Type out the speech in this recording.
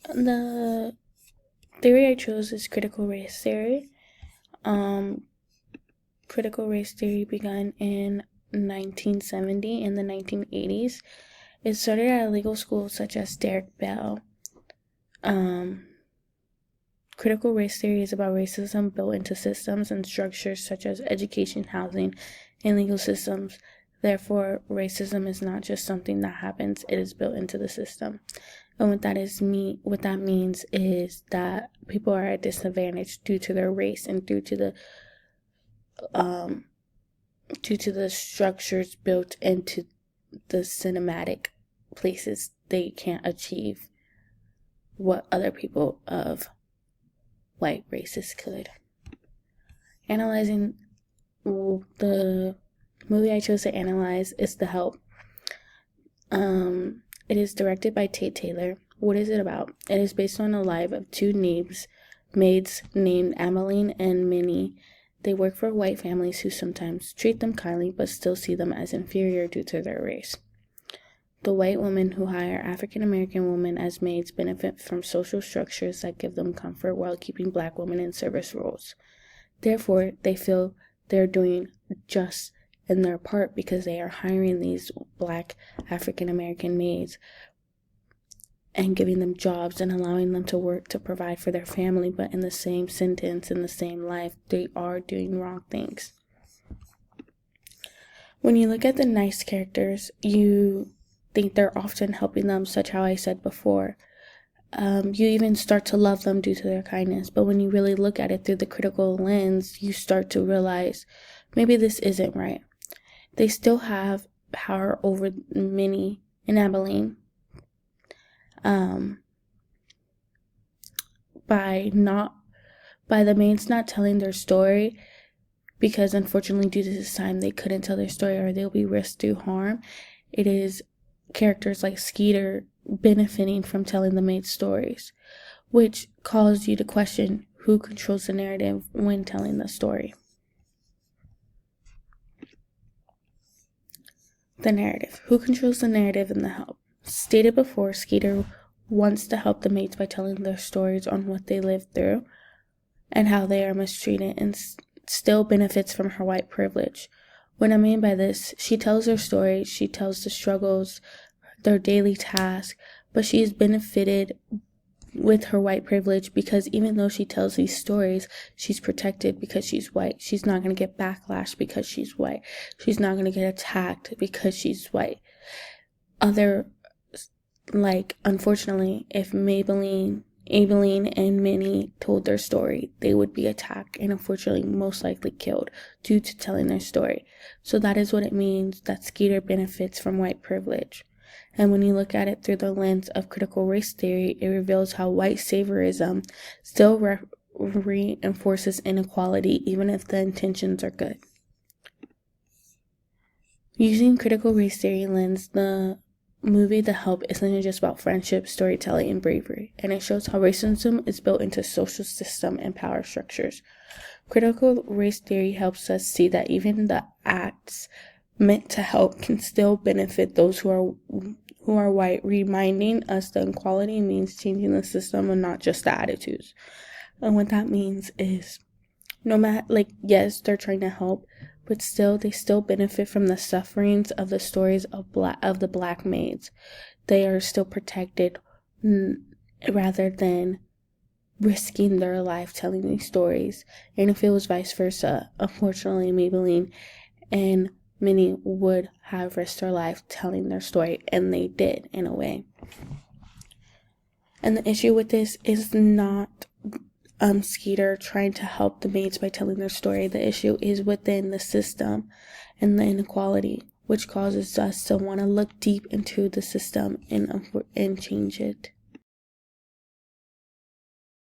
The theory I chose is critical race theory. Critical race theory began in 1970 in the 1980s. It started at legal schools such as Derek Bell. Critical race theory is about racism built into systems and structures such as education, housing, and legal systems. Therefore, racism is not just something that happens, it is built into the system. And what that means is that people are at disadvantage due to their race and due to the structures built into the cinematic places. They can't achieve what other people of white races could. Analyzing the movie I chose to analyze is The Help. It is directed by Tate Taylor. What is it about? It is based on the life of two maids named Emmeline and Minnie. They work for white families who sometimes treat them kindly but still see them as inferior due to their race. The white women who hire African American women as maids benefit from social structures that give them comfort while keeping black women in service roles. Therefore, they feel they're doing just in their part because they are hiring these black African American maids and giving them jobs and allowing them to work to provide for their family, but in the same sentence, in the same life, they are doing wrong things. When you look at the nice characters, you think they're often helping them, such how I said before. You even start to love them due to their kindness, but when you really look at it through the critical lens, you start to realize maybe this isn't right. They still have power over Minnie and Abilene by the maids not telling their story, because unfortunately due to this time they couldn't tell their story or they'll be risked through harm. It is characters like Skeeter benefiting from telling the maid's stories, which calls you to question who controls the narrative when telling the story. The narrative. Who controls the narrative in The Help? Stated before, Skeeter wants to help the maids by telling their stories on what they lived through and how they are mistreated, and still benefits from her white privilege. What I mean by this, she tells her story, she tells the struggles, their daily tasks, but she is benefited with her white privilege because even though she tells these stories, she's protected because she's white. She's not going to get backlash because she's white. She's not going to get attacked because she's white. Unfortunately, if Abilene and Minnie told their story, they would be attacked and unfortunately most likely killed due to telling their story. So that is what it means that Skeeter benefits from white privilege. And when you look at it through the lens of critical race theory, it reveals how white saviorism still reinforces inequality even if the intentions are good. Using critical race theory lens, the movie The Help isn't just about friendship, storytelling, and bravery, and it shows how racism is built into social system and power structures. Critical race theory helps us see that even the acts meant to help can still benefit those who are white, reminding us that equality means changing the system and not just the attitudes. And what that means is yes, they're trying to help, but they still benefit from the sufferings of the stories of the black maids. They are still protected rather than risking their life telling these stories. And if it was vice versa, unfortunately, Maybelline and Minnie would have risked their life telling their story, and they did in a way. And the issue with this is not Skeeter trying to help the maids by telling their story. The issue is within the system and the inequality, which causes us to want to look deep into the system and change it.